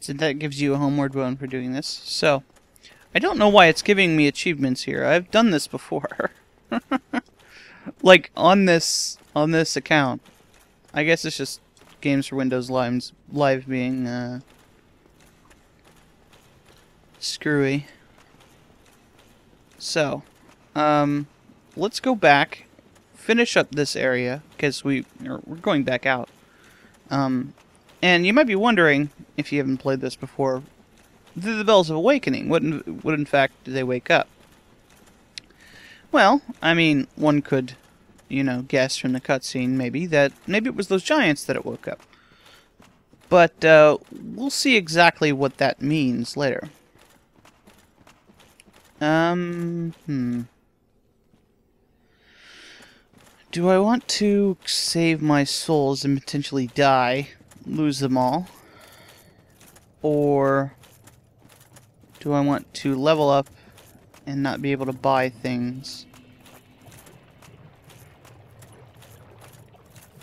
So that gives you a homeward bone for doing this. So, I don't know why it's giving me achievements here. I've done this before. Like, on this account. I guess it's just Games for Windows Live being, screwy. So, let's go back, finish up this area, because we're going back out. And you might be wondering, if you haven't played this before, the Bells of Awakening, would in fact do they wake up? Well, I mean, one could, you know, guess from the cutscene, maybe it was those giants that it woke up. But, we'll see exactly what that means later. Do I want to save my souls and potentially die, lose them all? Or do I want to level up and not be able to buy things?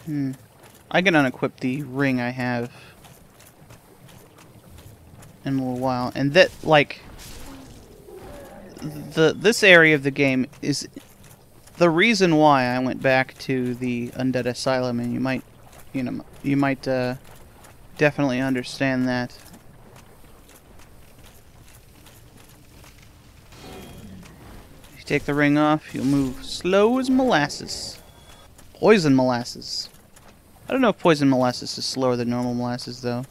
I can unequip the ring I have in a little while. And that, like, this area of the game is the reason why I went back to the Undead Asylum, and you might definitely understand that. If you take the ring off, you'll move slow as molasses. Poison molasses. I don't know if poison molasses is slower than normal molasses, though.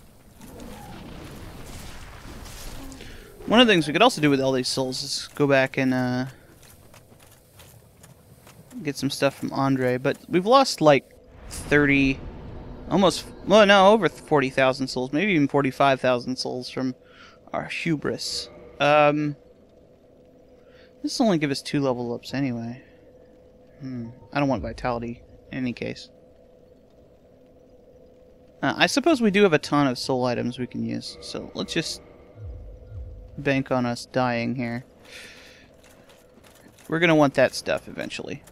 One of the things we could also do with all these souls is go back and get some stuff from Andre, but we've lost like 30, almost, well, no, over 40,000 souls, maybe even 45,000 souls from our hubris. This will only give us 2 level ups anyway. I don't want vitality in any case. I suppose we do have a ton of soul items we can use, so let's just bank on us dying here. We're gonna want that stuff eventually.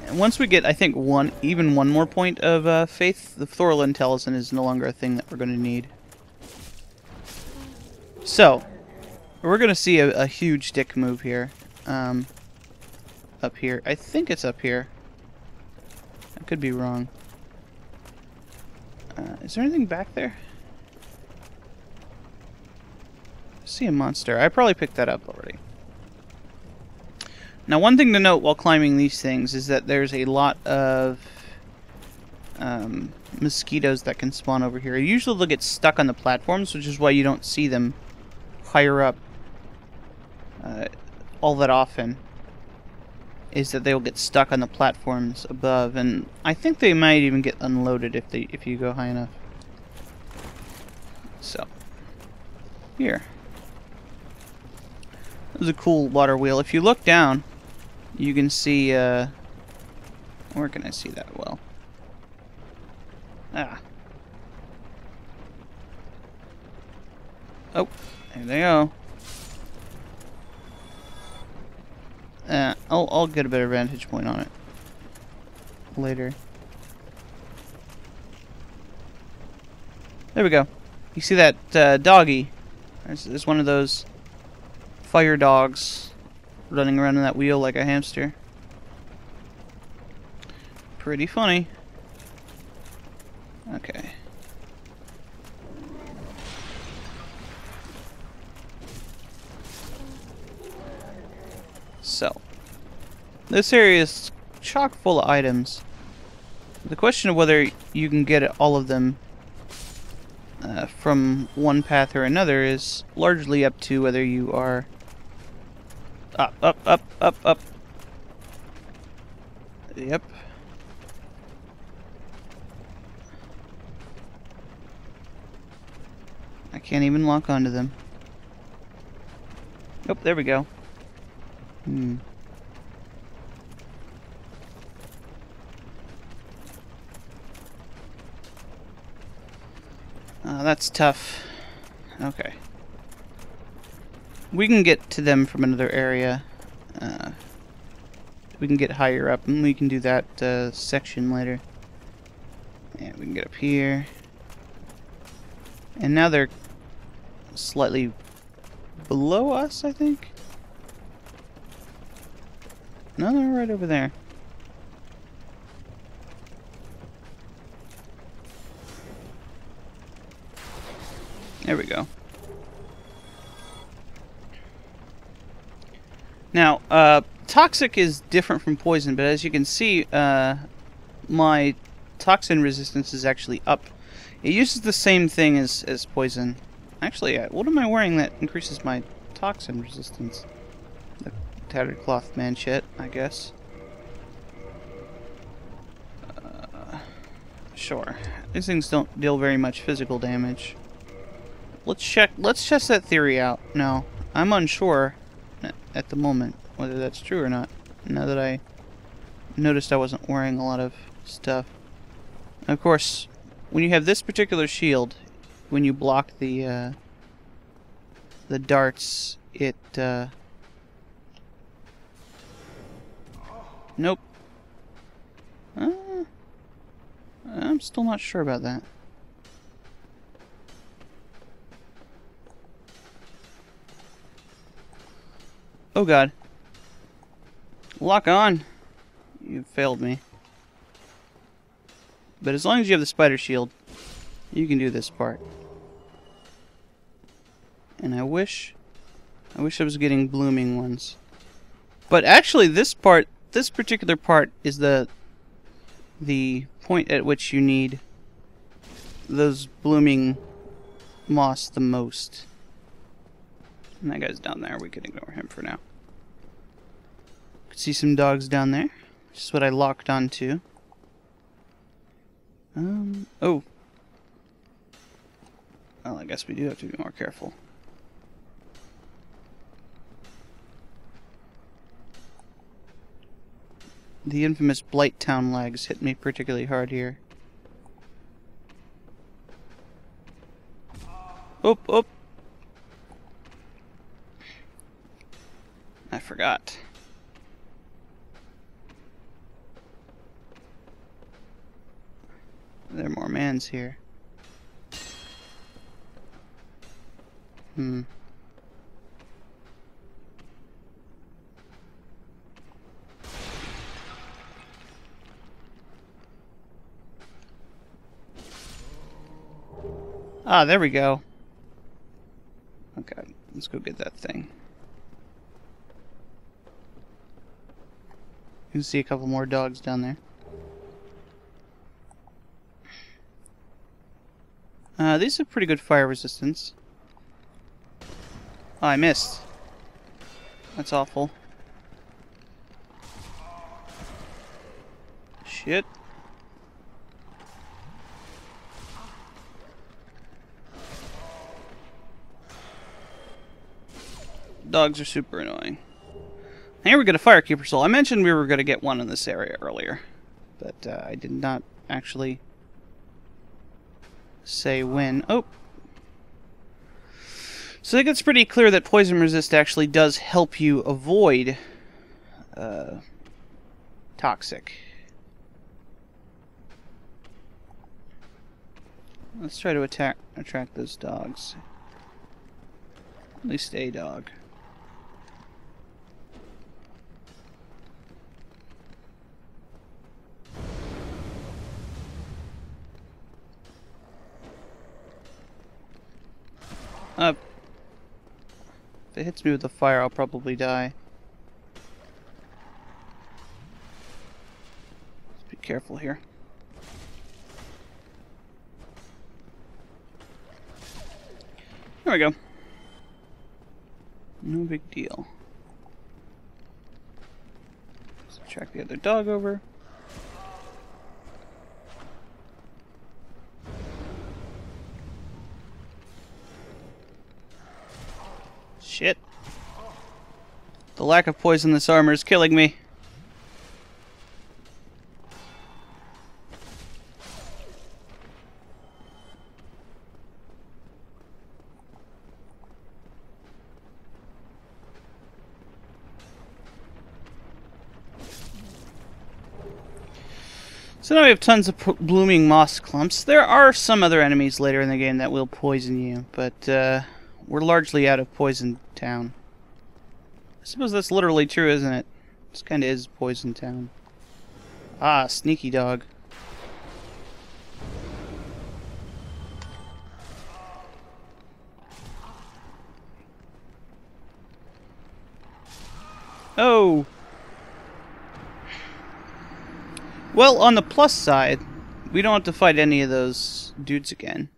And once we get, I think, even one more point of faith, the Thorlin Talisman is no longer a thing that we're gonna need. So, we're gonna see a huge dick move here. Up here. I think it's up here. I could be wrong. Is there anything back there? I see a monster. I probably picked that up already. Now, one thing to note while climbing these things is that there's a lot of mosquitoes that can spawn over here. Usually they'll get stuck on the platforms, which is why you don't see them higher up all that often. Is that they will get stuck on the platforms above, and I think they might even get unloaded if you go high enough. So, here. This is a cool water wheel. If you look down, you can see, where can I see that well? Oh, there they go. I'll get a better vantage point on it later. There we go. You see that doggy? There's one of those fire dogs running around in that wheel like a hamster. Pretty funny. Okay. So, this area is chock full of items. The question of whether you can get all of them from one path or another is largely up to whether you are up, up, up, up, up. Yep. I can't even lock onto them. Oh, there we go. That's tough. Okay. We can get to them from another area. We can get higher up, and we can do that section later. And we can get up here. And now they're slightly below us, I think. No, they're right over there. There we go. Now, toxic is different from poison, but as you can see, my toxin resistance is actually up. It uses the same thing as poison. Actually, what am I wearing that increases my toxin resistance? The tattered cloth man shit, I guess. Sure. These things don't deal very much physical damage. Let's test that theory out. No, I'm unsure at the moment whether that's true or not. Now that I noticed I wasn't wearing a lot of stuff. And of course, when you have this particular shield, when you block the darts, it nope. I'm still not sure about that. Oh god. Lock on. You failed me. But as long as you have the spider shield, you can do this part. And I wish I was getting blooming ones. But actually this particular part is the point at which you need those blooming moss the most. And that guy's down there. We can ignore him for now. Could see some dogs down there. Which is what I locked onto. Oh. Well, I guess we do have to be more careful. The infamous Blighttown legs hit me particularly hard here. Oop, oop. I forgot. There are more mans here. Ah, there we go. Okay, let's go get that thing. You can see a couple more dogs down there. These have pretty good fire resistance. Oh, I missed. That's awful. Shit. Dogs are super annoying. Here we get a Firekeeper soul. I mentioned we were going to get one in this area earlier, but I did not actually say when. Oh! So I think it's pretty clear that poison resist actually does help you avoid toxic. Let's try to attract those dogs. At least a dog. If it hits me with the fire, I'll probably die. Let's be careful here. There we go. No big deal. Let's track the other dog over. Shit. The lack of poison in this armor is killing me. So now we have tons of blooming moss clumps. There are some other enemies later in the game that will poison you, but we're largely out of Poison Town. I suppose that's literally true, isn't it? This kind of is Poison Town. Ah, sneaky dog. Oh! Well, on the plus side, we don't have to fight any of those dudes again.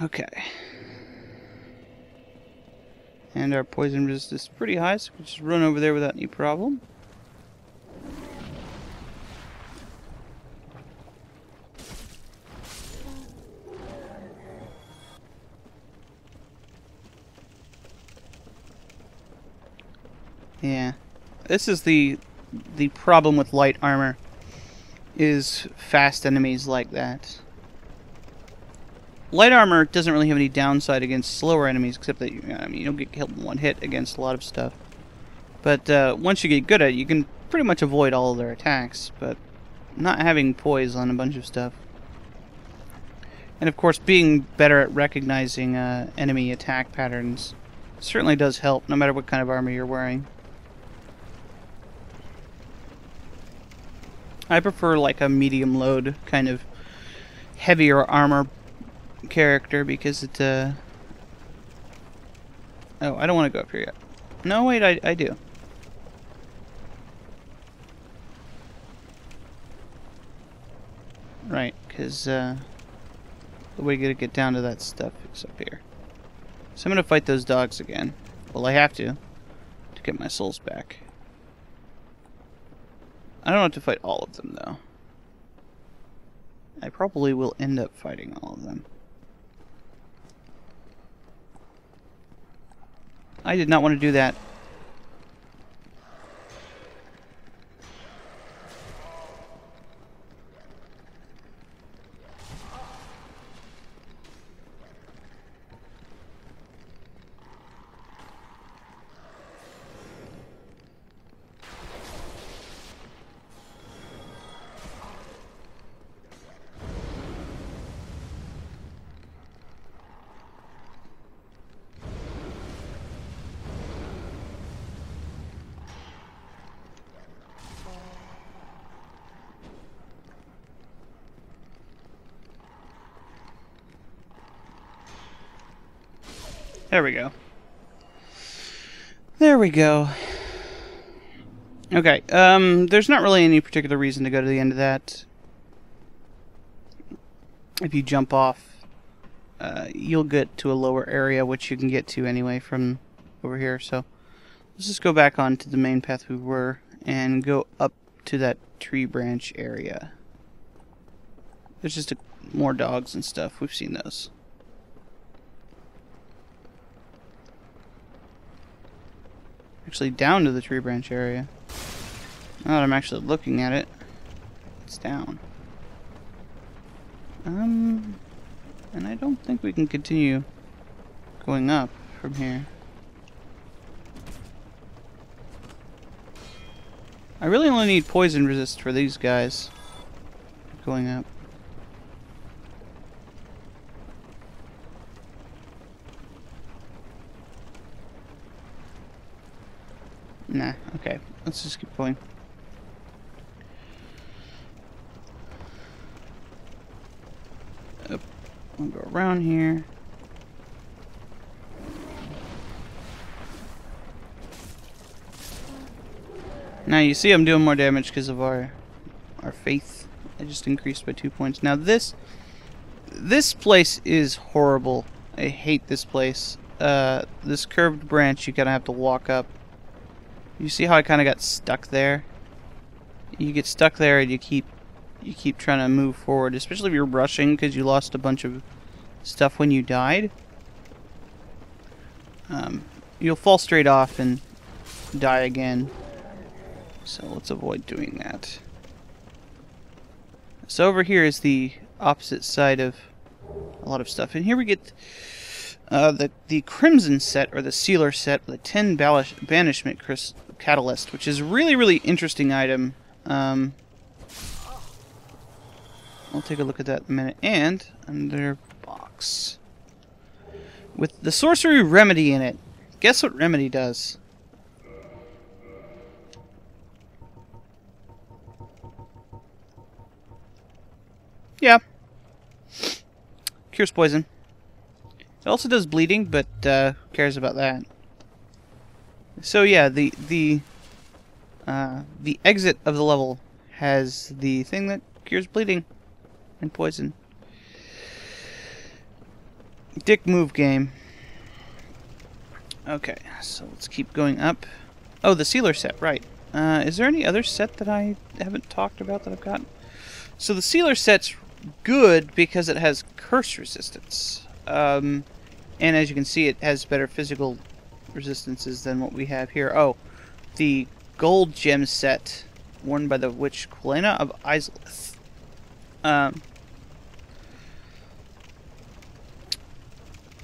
Okay. And our poison resistance is pretty high, so we can just run over there without any problem. Yeah. This is the problem with light armor, is fast enemies like that. Light armor doesn't really have any downside against slower enemies, except that you don't get killed in one hit against a lot of stuff. But once you get good at it, you can pretty much avoid all of their attacks, but not having poise on a bunch of stuff. And of course, being better at recognizing enemy attack patterns certainly does help, no matter what kind of armor you're wearing. I prefer like a medium load kind of heavier armor character because it oh, I don't want to go up here yet. No, wait, I do. Right, because the way to get down to that stuff is up here. So I'm going to fight those dogs again. Well, I have to get my souls back. I don't have to fight all of them, though. I probably will end up fighting all of them. I did not want to do that. There we go. There we go. Okay, there's not really any particular reason to go to the end of that. If you jump off, you'll get to a lower area, which you can get to anyway from over here. So let's just go back onto the main path we were and go up to that tree branch area. There's just more dogs and stuff. We've seen those. Actually down to the tree branch area. Now that I'm actually looking at it, it's down. And I don't think we can continue going up from here. I really only need poison resist for these guys going up. Nah, okay. Let's just keep going. Up. We'll go around here. Now you see I'm doing more damage because of our faith. I just increased by 2 points. Now this place is horrible. I hate this place. This curved branch you kind of have to walk up. You see how I kind of got stuck there? You get stuck there and you keep trying to move forward, especially if you're rushing because you lost a bunch of stuff when you died. You'll fall straight off and die again. So let's avoid doing that. So over here is the opposite side of a lot of stuff. And here we get the Crimson set, or the Sealer set, the 10 Banishment Catalyst, which is a really, really interesting item. We'll take a look at that in a minute. And under box with the sorcery remedy in it. Guess what remedy does? Yeah. Cures poison. It also does bleeding, but who cares about that? So yeah, the exit of the level has the thing that cures bleeding and poison. Dick move game. Okay, so let's keep going up. Oh, the sealer set, right. Is there any other set that I haven't talked about that I've gotten? So the sealer set's good because it has curse resistance. And as you can see, it has better physical resistances than what we have here. Oh, the gold gem set worn by the witch Quelena of Islith.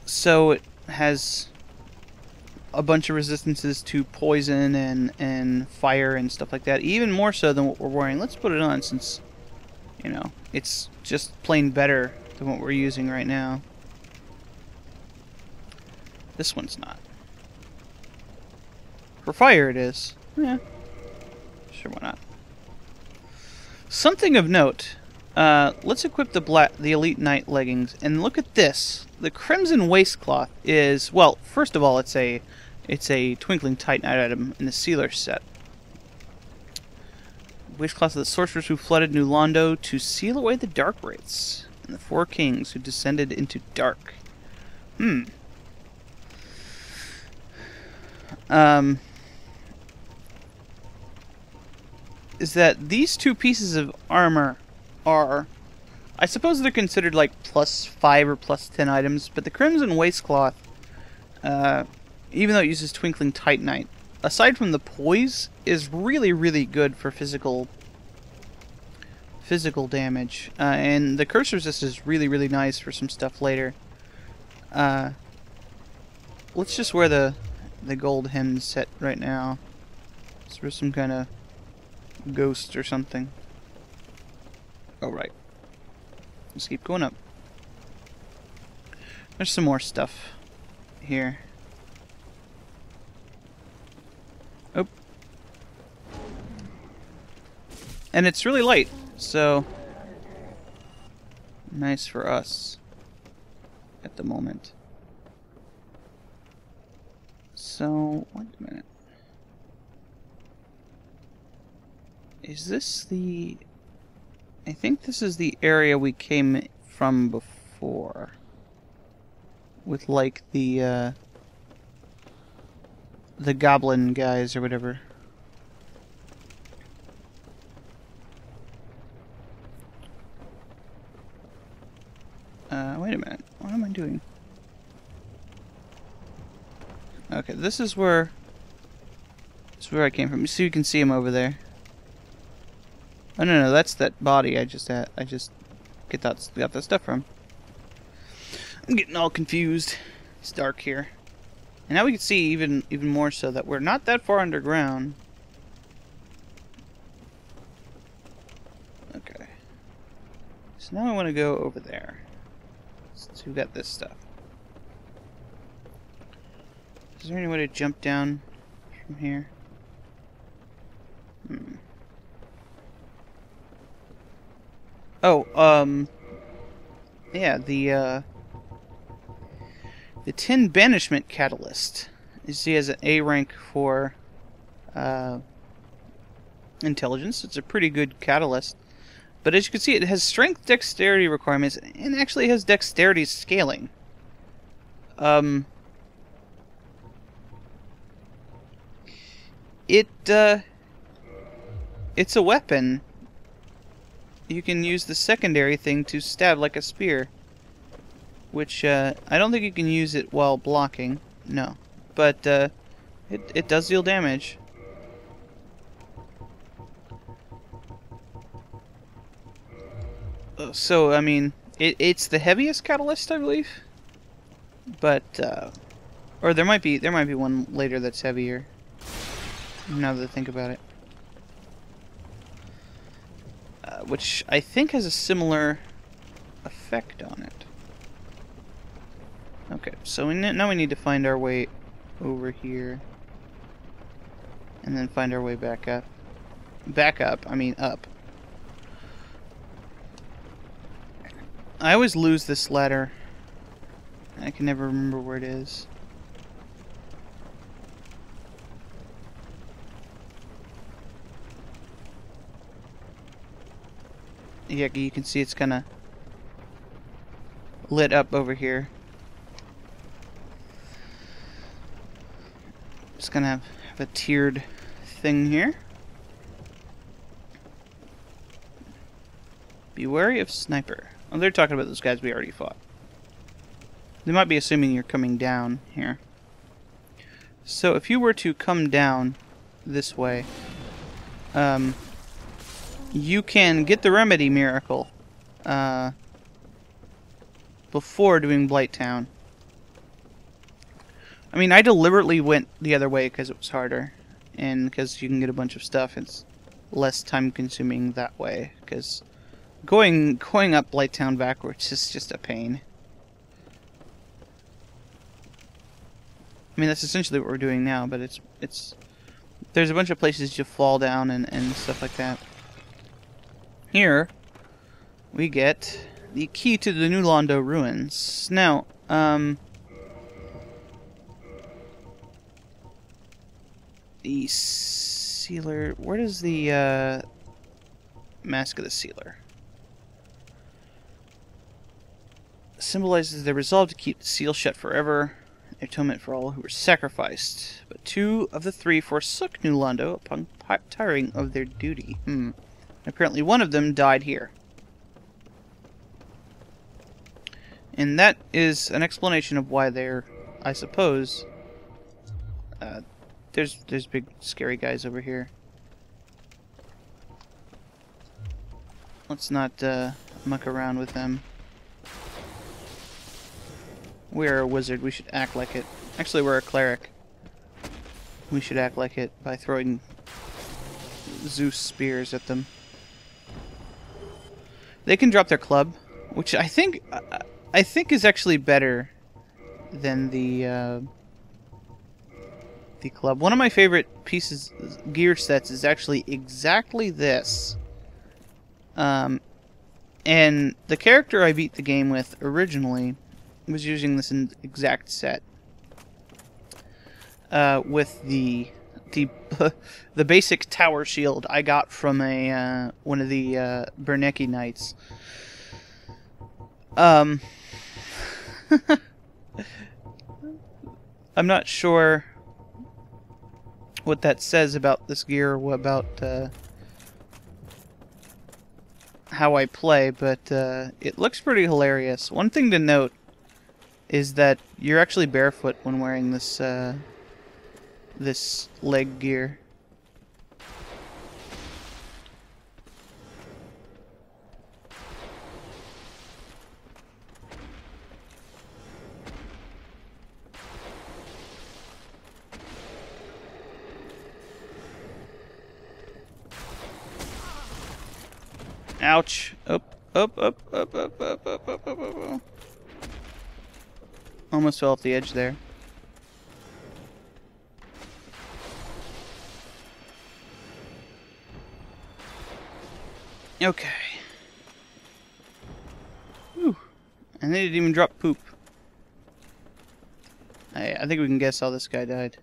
So it has a bunch of resistances to poison and fire and stuff like that, even more so than what we're wearing. Let's put it on since, you know, it's just plain better than what we're using right now. This one's not. For fire it is. Yeah. Sure, why not? Something of note. Let's equip the Elite Knight leggings, and look at this. The Crimson Waistcloth is, well, first of all, it's a Twinkling Titanite item in the Sealer set. Waistcloth of the sorcerers who flooded New Londo to seal away the dark wraiths, and the four kings who descended into dark. Is that these two pieces of armor are, I suppose they're considered like +5 or +10 items, but the Crimson Waistcloth, even though it uses Twinkling Titanite, aside from the poise, is really, really good for physical damage. And the curse resist is really, really nice for some stuff later. Let's just wear the gold hem set right now. So we're some kind of ghost or something. Oh, right. Let's keep going up. There's some more stuff here. Oh. And it's really light, so nice for us at the moment. So, wait a minute. Is this the... I think this is the area we came from before. With, like, the goblin guys or whatever. Wait a minute. What am I doing? Okay, this is where I came from. So you can see him over there. Oh no, that's that body I just got that stuff from. I'm getting all confused. It's dark here. And now we can see even more so that we're not that far underground. Okay. So now I want to go over there. Since we've got this stuff. Is there any way to jump down from here? Oh, yeah, the Tin Banishment Catalyst. You see, as an A rank for intelligence. It's a pretty good catalyst. But as you can see, it has strength dexterity requirements, and actually has dexterity scaling. It's a weapon. You can use the secondary thing to stab like a spear. Which, I don't think you can use it while blocking. No. But, it does deal damage. So, I mean, it's the heaviest catalyst, I believe. But, or there might be one later that's heavier. Now that I think about it. which I think has a similar effect on it. Okay, so now we need to find our way over here. And then find our way back up. I mean up. I always lose this ladder. I can never remember where it is. Yeah, you can see it's kind of lit up over here. Just gonna have a tiered thing here. Be wary of sniper. Oh, they're talking about those guys we already fought. They might be assuming you're coming down here. So if you were to come down this way, you can get the remedy miracle before doing Blighttown. I mean, I deliberately went the other way because it was harder, and because you can get a bunch of stuff. It's less time consuming that way, because going up Blighttown backwards is just a pain. I mean, that's essentially what we're doing now, but it's there's a bunch of places you fall down and stuff like that. Here we get the key to the New Londo ruins. Now, the sealer. Where does the mask of the sealer? Symbolizes their resolve to keep the seal shut forever. Atonement for all who were sacrificed. But 2 of the 3 forsook New Londo upon tiring of their duty. Apparently 1 of them died here. And that is an explanation of why they're, I suppose, there's big scary guys over here. Let's not muck around with them. We're a wizard, we should act like it. Actually, we're a cleric. We should act like it by throwing Zeus spears at them. They can drop their club, which I think is actually better than the club. One of my favorite pieces, gear sets, is actually exactly this. And the character I beat the game with originally was using this exact set. With the basic tower shield I got from a one of the Bernecki knights. I'm not sure what that says about this gear, or about how I play, but it looks pretty hilarious. One thing to note is that you're actually barefoot when wearing this this leg gear. Ouch. Up. Almost fell off the edge there. Okay. Whew. And they didn't even drop poop. I think we can guess how this guy died.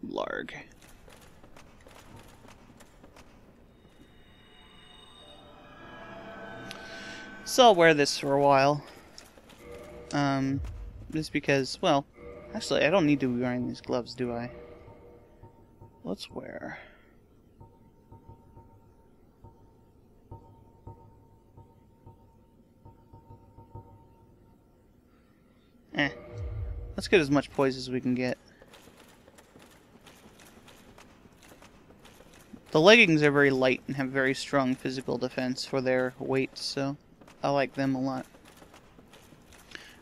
Larg. So I'll wear this for a while. Just because, well, actually I don't need to be wearing these gloves, do I? Let's wear... Let's get as much poise as we can get. The leggings are very light and have very strong physical defense for their weight, so I like them a lot.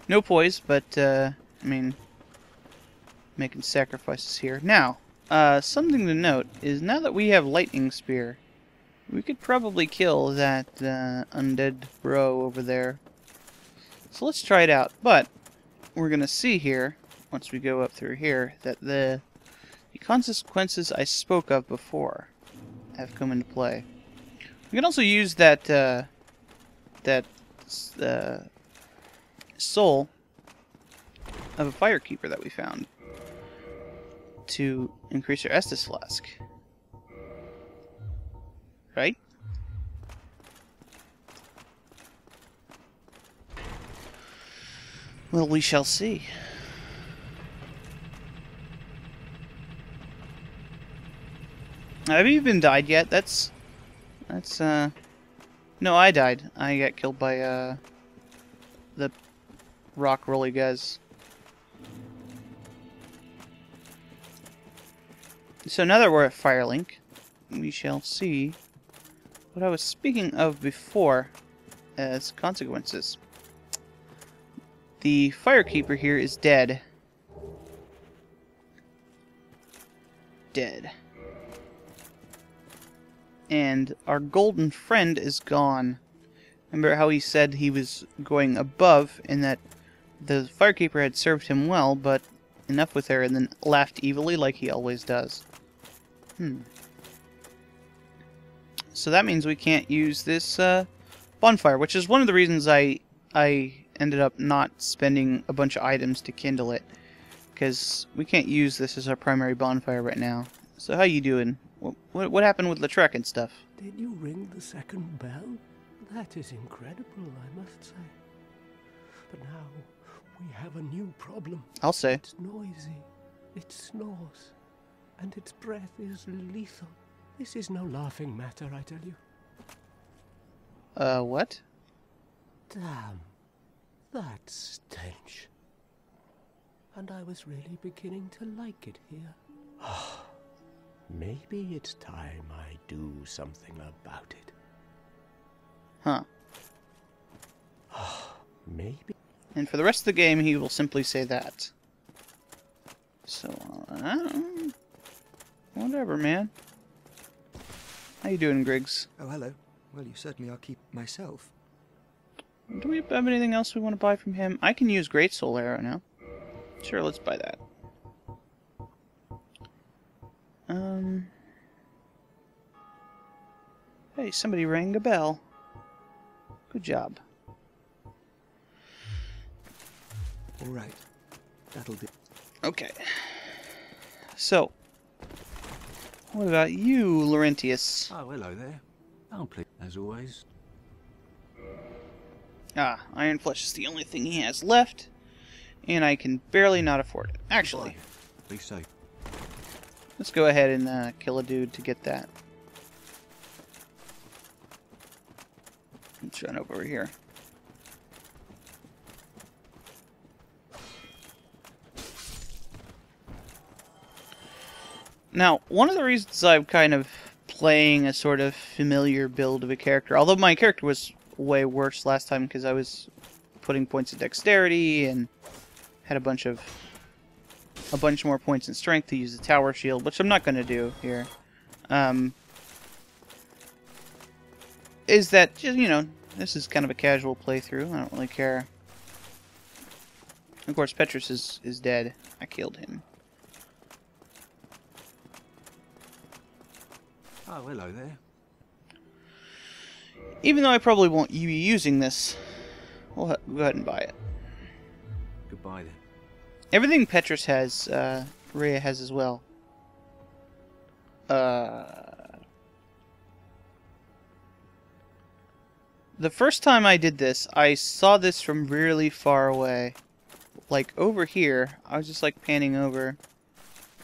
No poise, but, I mean, making sacrifices here. Now, something to note is now that we have Lightning Spear, we could probably kill that undead bro over there. So let's try it out. But we're going to see here, once we go up through here, that the consequences I spoke of before have come into play. We can also use that soul of a firekeeper that we found to increase our Estus flask. Right? Well, we shall see. Have you even died yet? That's no, I died. I got killed by the rock rolly guys. So now that we're at Firelink, we shall see what I was speaking of before as consequences. The Firekeeper here is dead. Dead. And our golden friend is gone. Remember how he said he was going above and that the Firekeeper had served him well, but enough with her, and then laughed evilly like he always does. So that means we can't use this bonfire, which is one of the reasons I ended up not spending a bunch of items to kindle it, because we can't use this as our primary bonfire right now. So how you doing? What happened with Lautrec and stuff? Did you ring the second bell? That is incredible, I must say. But now we have a new problem. I'll say. It's noisy, it snores, and its breath is lethal. This is no laughing matter, I tell you. What? Damn, that stench. And I was really beginning to like it here. Maybe it's time I do something about it. Huh. Maybe. And for the rest of the game, he will simply say that. So, whatever, man. How you doing, Griggs? Oh, hello. Well, you certainly are keep myself. Do we have anything else we want to buy from him? I can use Great Soul Arrow now. Sure, let's buy that. Hey, somebody rang a bell. Good job. All right. That'll do. Okay. So, what about you, Laurentius? Oh, hello there. Oh, please, as always. Ah, Iron Flesh is the only thing he has left, and I can barely not afford it. Actually, Be safe. let's go ahead and kill a dude to get that. Let's run over here. Now, one of the reasons I'm kind of playing a sort of familiar build of a character, although my character was way worse last time because I was putting points of dexterity and had a bunch more points in strength to use the tower shield, which I'm not going to do here. Is that just, you know, this is kind of a casual playthrough. I don't really care. Of course, Petrus is dead. I killed him. Oh, hello there. Even though I probably won't be using this, we'll go ahead and buy it. Goodbye then. Everything Petrus has, Rhea has as well. The first time I did this, I saw this from really far away. Like, over here, I was just, like, panning over.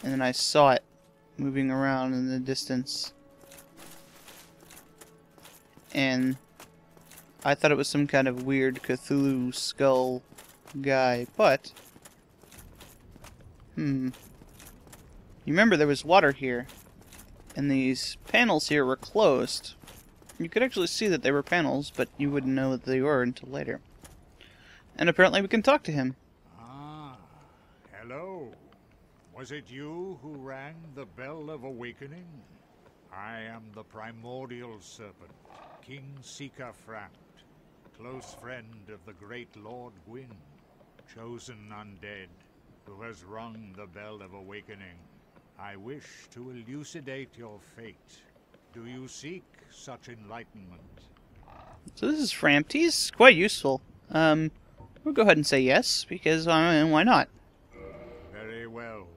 And then I saw it moving around in the distance. And I thought it was some kind of weird Cthulhu skull guy, but... You remember there was water here. And these panels here were closed. You could actually see that they were panels, but you wouldn't know that they were until later. And apparently we can talk to him. Ah, hello. Was it you who rang the bell of awakening? I am the primordial serpent, King Seeker Framt, close friend of the great Lord Gwyn, chosen undead, who has rung the bell of awakening. I wish to elucidate your fate. Do you seek such enlightenment? So this is Framt. He's quite useful. We'll go ahead and say yes, because why not? Very well.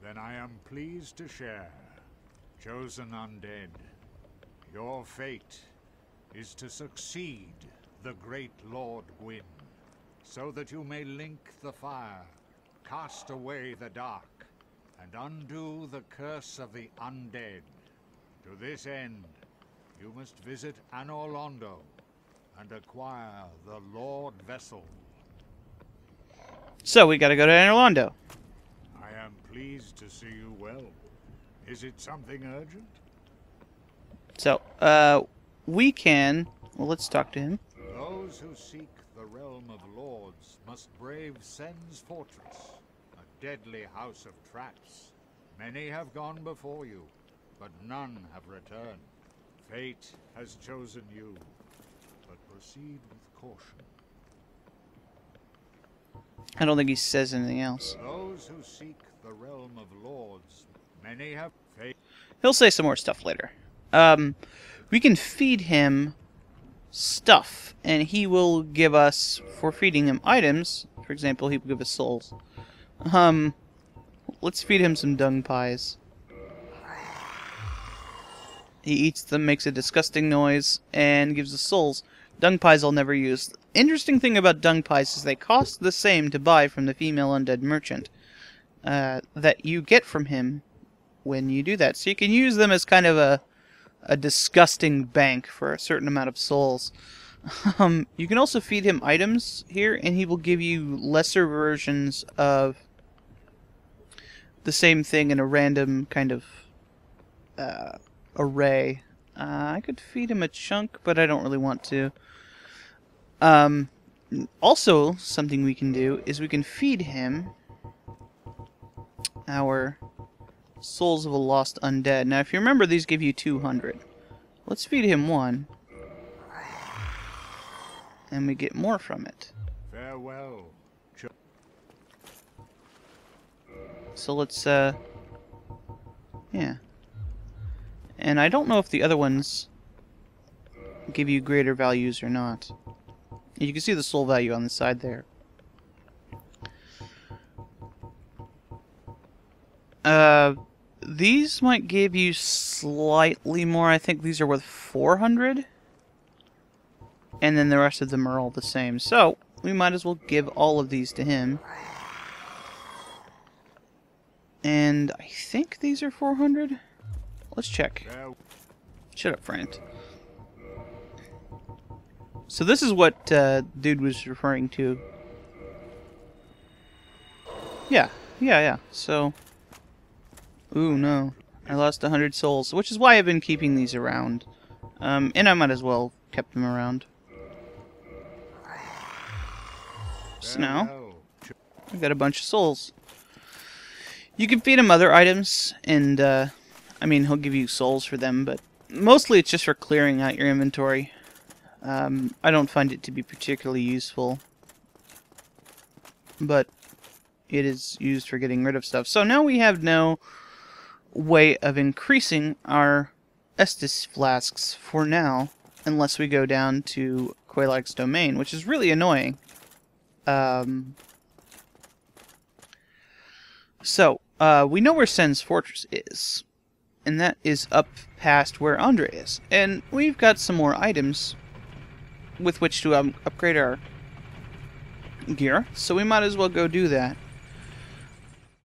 Then I am pleased to share. Chosen undead, your fate is to succeed the great Lord Gwyn, so that you may link the fire, cast away the dark, and undo the curse of the undead. To this end, you must visit Anor Londo and acquire the Lord Vessel. So we gotta go to Anor Londo. I am pleased to see you well. Is it something urgent? So, we can... Well, let's talk to him. Those who seek the realm of lords must brave Sen's fortress, a deadly house of traps. Many have gone before you, but none have returned. Fate has chosen you, but proceed with caution. I don't think he says anything else. Those who seek the realm of lords, many have fate. He'll say some more stuff later. We can feed him stuff, and he will give us, for feeding him items, for example, he will give us souls. Let's feed him some dung pies. He eats them, makes a disgusting noise, and gives us souls. Dung pies I'll never use. Interesting thing about dung pies is they cost the same to buy from the female undead merchant that you get from him when you do that. So you can use them as kind of a disgusting bank for a certain amount of souls. You can also feed him items here, and he will give you lesser versions of the same thing in a random kind of array. I could feed him a chunk, but I don't really want to. Also, something we can do is we can feed him our Souls of a Lost Undead. Now, if you remember, these give you 200. Let's feed him one. And we get more from it. Farewell. So let's, yeah. And I don't know if the other ones give you greater values or not. You can see the soul value on the side there. These might give you slightly more. I think these are worth 400. And then the rest of them are all the same. So, we might as well give all of these to him. And I think these are 400. Let's check. Shut up, Frant. So this is what dude was referring to. Yeah. So, ooh, no. I lost 100 souls, which is why I've been keeping these around. And I might as well kept them around. So now, I've got a bunch of souls. You can feed him other items, and, I mean, he'll give you souls for them, but mostly it's just for clearing out your inventory. I don't find it to be particularly useful, but it is used for getting rid of stuff. So now we have no way of increasing our Estus flasks for now, unless we go down to Quelaag's domain, which is really annoying. So, we know where Sen's fortress is, and that is up past where Andre is. And we've got some more items with which to upgrade our gear, so we might as well go do that.